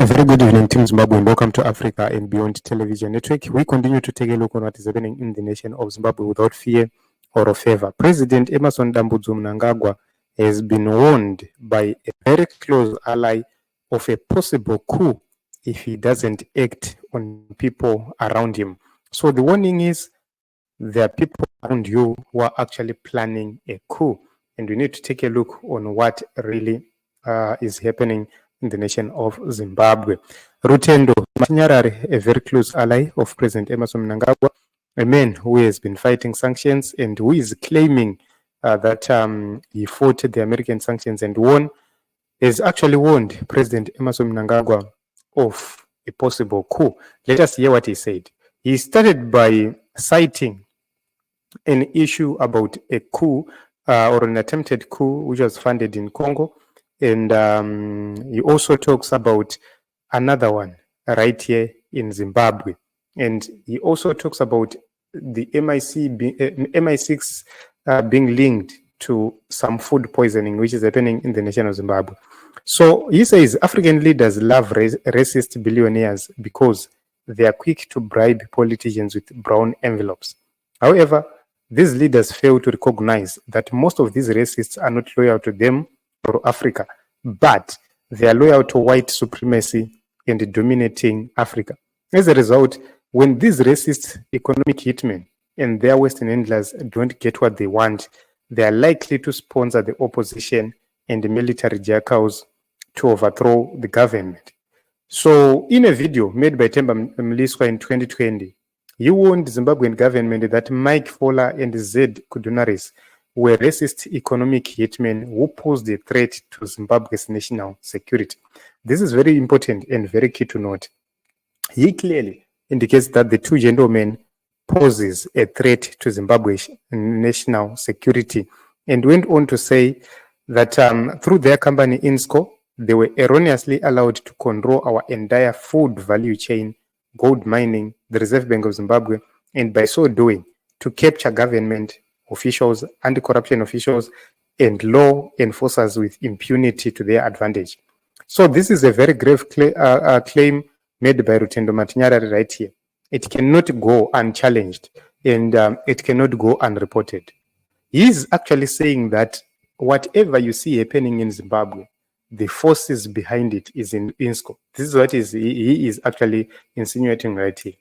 A very good evening, Team Zimbabwe, and welcome to Africa and Beyond Television Network. We continue to take a look on what is happening in the nation of Zimbabwe without fear or favor. President Emmerson Mnangagwa has been warned by a very close ally of a possible coup if he doesn't act on people around him. So the warning is there are people around you who are actually planning a coup, and we need to take a look on what really is happening in the nation of Zimbabwe. Rutendo Matinyarare, a very close ally of President Emmerson Mnangagwa, a man who has been fighting sanctions and who is claiming that he fought the American sanctions and won, has actually warned President Emmerson Mnangagwa of a possible coup. Let us hear what he said. He started by citing an issue about a coup or an attempted coup which was funded in Congo. And he also talks about another one right here in Zimbabwe. And he also talks about the MI6 being linked to some food poisoning, which is happening in the nation of Zimbabwe. So he says African leaders love racist billionaires because they are quick to bribe politicians with brown envelopes. However, these leaders fail to recognize that most of these racists are not loyal to them or Africa, but they are loyal to white supremacy and dominating Africa. As a result, when these racist economic hitmen and their Western handlers don't get what they want, they are likely to sponsor the opposition and the military jackals to overthrow the government. So in a video made by Themba Mliswa in 2020, he warned the Zimbabwean government that Mike Fowler and Zed Kudunaris were racist economic hitmen who posed a threat to Zimbabwe's national security. This is very important and very key to note. He clearly indicates that the two gentlemen poses a threat to Zimbabwe's national security, and went on to say that through their company INSCO, they were erroneously allowed to control our entire food value chain, gold mining, the Reserve Bank of Zimbabwe, and by so doing, to capture government officials, anti-corruption officials, and law enforcers with impunity to their advantage. So this is a very grave claim made by Rutendo Matinyarare right here. It cannot go unchallenged, and it cannot go unreported. He is actually saying that whatever you see happening in Zimbabwe, the forces behind it is in INSCO. This is what he is actually insinuating right here.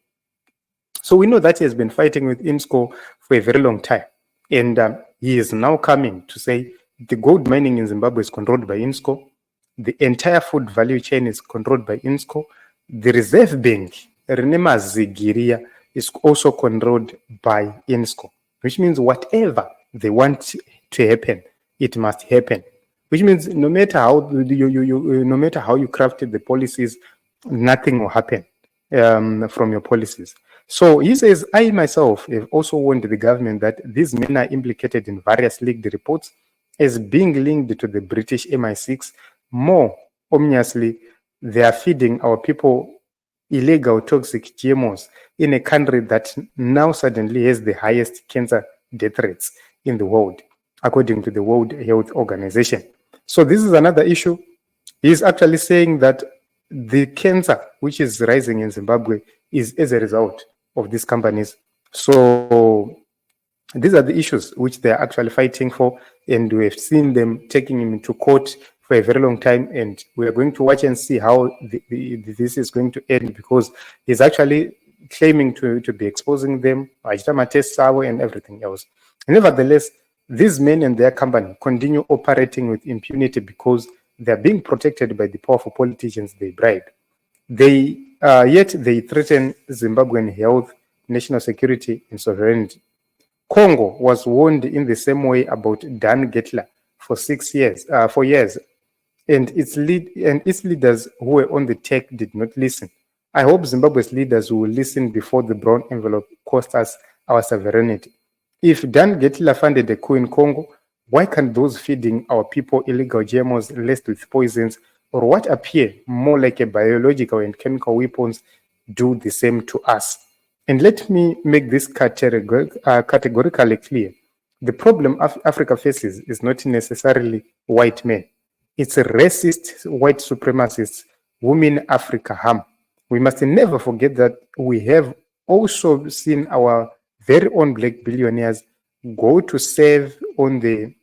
So we know that he has been fighting with INSCO for a very long time. And he is now coming to say the gold mining in Zimbabwe is controlled by INSCO. The entire food value chain is controlled by INSCO. The Reserve Bank, Renema Zigiria, is also controlled by INSCO, which means whatever they want to happen, it must happen. Which means no matter how no matter how you crafted the policies, nothing will happen from your policies. So he says, I myself have also warned the government that these men are implicated in various leaked reports as being linked to the British MI6. More ominously, they are feeding our people illegal toxic GMOs in a country that now suddenly has the highest cancer death rates in the world, according to the World Health Organization. So this is another issue. He's actually saying that the cancer which is rising in Zimbabwe is as a result of these companies. So these are the issues which they are actually fighting for, and we have seen them taking him into court for a very long time, and we are going to watch and see how this is going to end, because he's actually claiming to be exposing them, and everything else. Nevertheless, these men and their company continue operating with impunity because they are being protected by the powerful politicians they bribe. Yet they threaten Zimbabwean health, national security, and sovereignty. Congo was warned in the same way about Dan Getler for 4 years, and its leaders who were on the tech did not listen. I hope Zimbabwe's leaders will listen before the brown envelope cost us our sovereignty. If Dan Getler funded a coup in Congo, why can't those feeding our people illegal GMOs laced with poisons or what appear more like a biological and chemical weapons do the same to us? And let me make this categorically clear. The problem Africa faces is not necessarily white men. It's racist white supremacists whom in Africa harm. We must never forget that we have also seen our very own black billionaires go to serve on the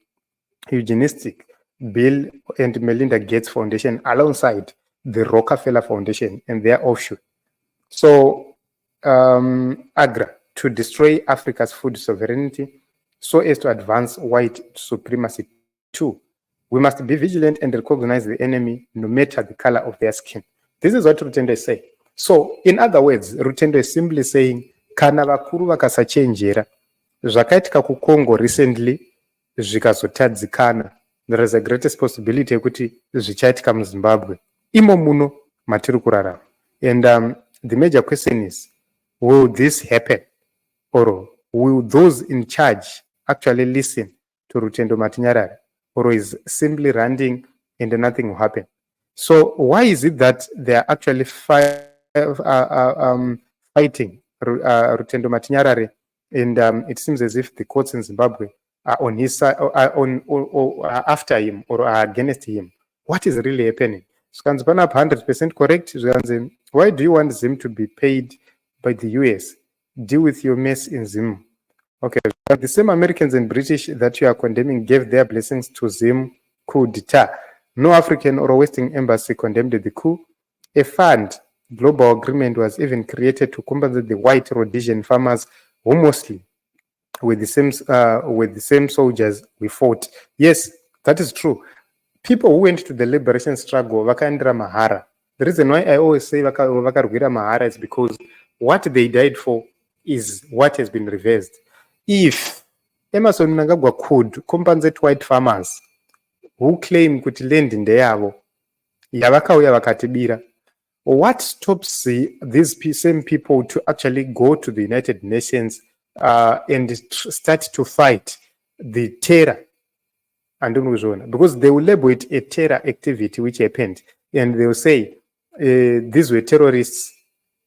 eugenistic Bill and Melinda Gates Foundation alongside the Rockefeller Foundation and their offshoot. So, AGRA, to destroy Africa's food sovereignty so as to advance white supremacy. Two, we must be vigilant and recognize the enemy no matter the color of their skin. This is what Rutendo is saying. So, in other words, Rutendo is simply saying, kana vakuru vakasachenjera, zvakaitika kuCongo recently, zvikazotadzikana, there is a greatest possibility yekuti zvichaitika muZimbabwe. Imo muno matiri kurarama. And the major question is, will this happen? Or will those in charge actually listen to Rutendo Matinyarare? Or is simply ranting and nothing will happen? So why is it that they are actually fighting Rutendo Matinyarare? And it seems as if the courts in Zimbabwe are on his side, or are after him, or are against him. What is really happening? 100% correct. Why do you want Zim to be paid by the US? Deal with your mess in Zim. Okay, but the same Americans and British that you are condemning gave their blessings to Zim coup d'etat. No African or Western embassy condemned the coup. A fund, global agreement, was even created to compensate the white Rhodesian farmers who mostly with the same soldiers we fought. Yes, that is true. People who went to the liberation struggle, vakaendera mahara. The reason why I always say vakarwira mahara is because what they died for is what has been reversed. If Emerson Mnangagwa could compensate white farmers who claim kuti land ndeyavo yavakauya vakatibira, what stops these same people to actually go to the United Nations and start to fight the terror? Because they will label it a terror activity which happened, and they will say these were terrorists.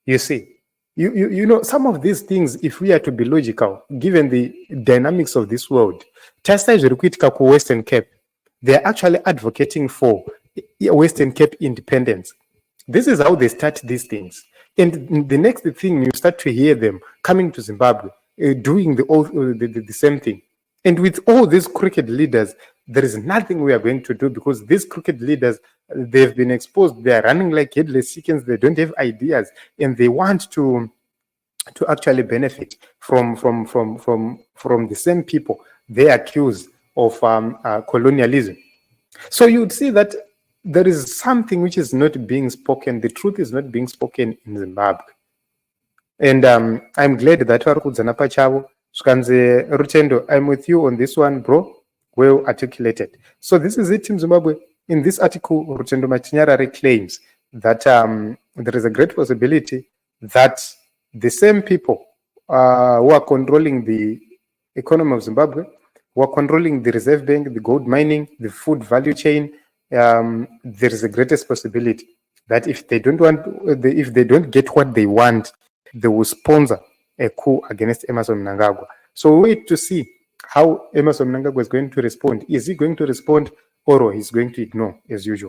You see, you know, some of these things, if we are to be logical, given the dynamics of this world, Western Cape, they are actually advocating for Western Cape independence. This is how they start these things, and the next thing you start to hear them coming to Zimbabwe, doing the same thing. And with all these crooked leaders, there is nothing we are going to do, because these crooked leaders, they've been exposed. They are running like headless chickens. They don't have ideas, and they want to actually benefit from the same people they accuse of colonialism. So you would see that there is something which is not being spoken. The truth is not being spoken in Zimbabwe. And I'm glad that Varukudzana Pachavo, Rutendo, I'm with you on this one, bro. Well articulated. So this is it in Zimbabwe. In this article, Rutendo Matinyarare claims that there is a great possibility that the same people who are controlling the economy of Zimbabwe, who are controlling the reserve bank, the gold mining, the food value chain, there is the greatest possibility that if they don't get what they want, they will sponsor a coup against Emerson Mnangagwa. So wait to see how Emerson Mnangagwa is going to respond. Is he going to respond, or he's going to ignore as usual?